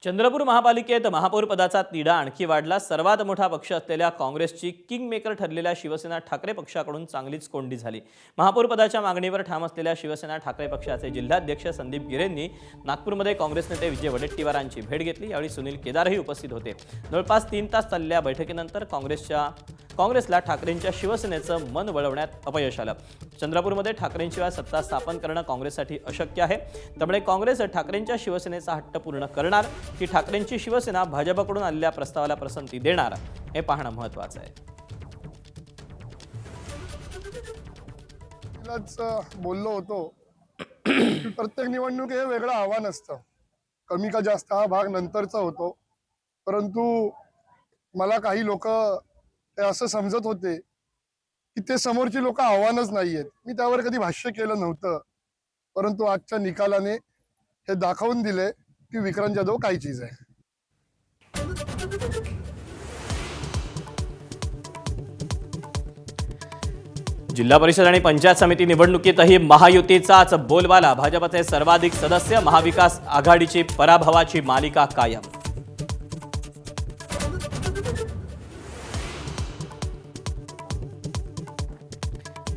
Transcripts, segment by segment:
चंद्रपूर महापालिकेत महापौर पदाचा तिढा आणखी वाढला। सर्वात मोठा पक्ष असलेल्या काँग्रेसची किंग मेकर ठरलेल्या शिवसेना ठाकरे पक्षाकडून चांगलीच कोंडी झाली। महापौर पदाच्या मागणीवर ठाम असलेल्या शिवसेना ठाकरे पक्षाचे जिल्हाध्यक्ष संदीप गिरेंनी नागपूरमध्ये काँग्रेस नेते विजय वडेट्टीवारांची भेट घेतली। यावेळी सुनील केदारही उपस्थित होते। जवळपास 3 तास चाललेल्या बैठकीनंतर काँग्रेसला ठाकरेंच्या शिवसेनेचं मन वळवण्यात अपयश आलं। चंद्रपूरमध्ये ठाकरेंशिवाय सत्ता स्थापन करणं काँग्रेससाठी अशक्य आहे। त्यामुळे काँग्रेस ठाकरेंच्या शिवसेनेचा हट्ट पूर्ण करणार की ठाकरेंची शिवसेना भाजपकडून आलेल्या प्रस्तावाला पसंती देणार हे पाहणं महत्त्वाचं आहे। बोललो होतो की प्रत्येक निवडणूक हे वेगळं आव्हान असतं। कमी का जास्त हा भाग नंतरचा होतो, परंतु मला काही लोक असं समजत होते की ते समोरची लोक आव्हानच नाहीयेत। मी त्यावर कधी भाष्य केलं नव्हतं, परंतु आजच्या निकालाने हे दाखवून दिले की विक्रांत जाधव काय चीज आहे। जिल्हा परिषद आणि पंचायत समिती निवडणुकीतही महायुतीचाच बोलबाला। भाजपचे सर्वाधिक सदस्य, महाविकास आघाडीची पराभवाची मालिका कायम।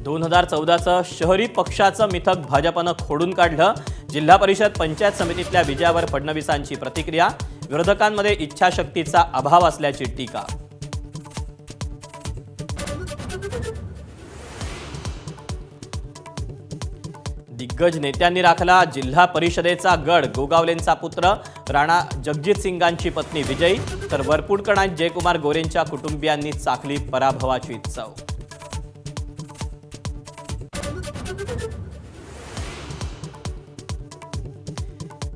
दोन 2014चं शहरी पक्षाचं मिथक भाजपनं खोडून काढलं। जिल्हा परिषद पंचायत समितीतल्या विजयावर फडणवीसांची प्रतिक्रिया। विरोधकांमध्ये इच्छाशक्तीचा अभाव असल्याची टीका। दिग्गज नेत्यांनी राखला जिल्हा परिषदेचा गड। गोगावलेंचा पुत्र राणा जगजित सिंगांची पत्नी विजयी, तर वरपुडकणात जयकुमार गोरेंच्या कुटुंबियांनी चाखली पराभवाची चव।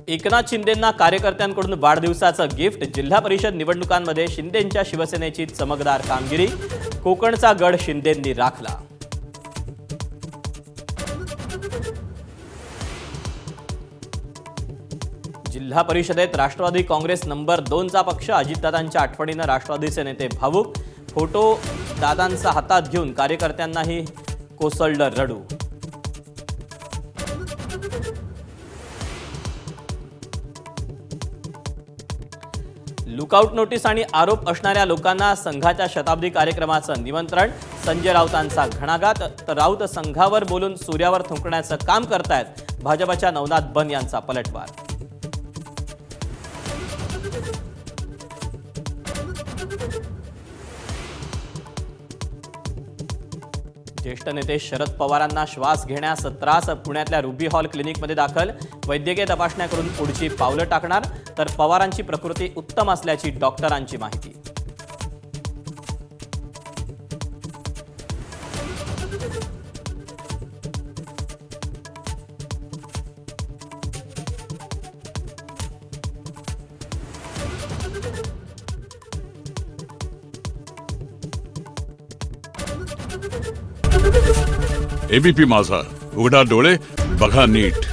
एकनाथ शिंदेंना कार्यकर्त्यांकडून वाढदिवसाचं गिफ्ट। जिल्हा परिषद निवडणुकांमध्ये शिंदेंच्या शिवसेनेची चमकदार कामगिरी। कोकणचा गड शिंदेंनी राखला। जिल्हा परिषदेत राष्ट्रवादी काँग्रेस नंबर 2चा पक्ष। अजितदादांच्या आठवणीनं राष्ट्रवादीचे नेते भावुक। फोटो दादांचा हातात घेऊन कार्यकर्त्यांनाही कोसळलं रडू। लुकआउट नोटीस आणि आरोप असणाऱ्या लोकांना संघाच्या शताब्दी कार्यक्रमाचं निमंत्रण। संजय राऊतांचा घणाघात, तर राऊत संघावर बोलून सूर्यावर थुंकण्याचं काम करतायत। भाजपच्या नवनाथ बन यांचा पलटवार। ज्येष्ठ नेते शरद पवारांना श्वास घेण्यास त्रास। पुण्यातल्या रुबी हॉल क्लिनिकमध्ये दाखल। वैद्यकीय तपासण्या करून पुढची पावलं टाकणार, तर पवारांची प्रकृती उत्तम असल्याची डॉक्टरांची माहिती। एबीपी माझा, उघडा डोळे बघा नीट।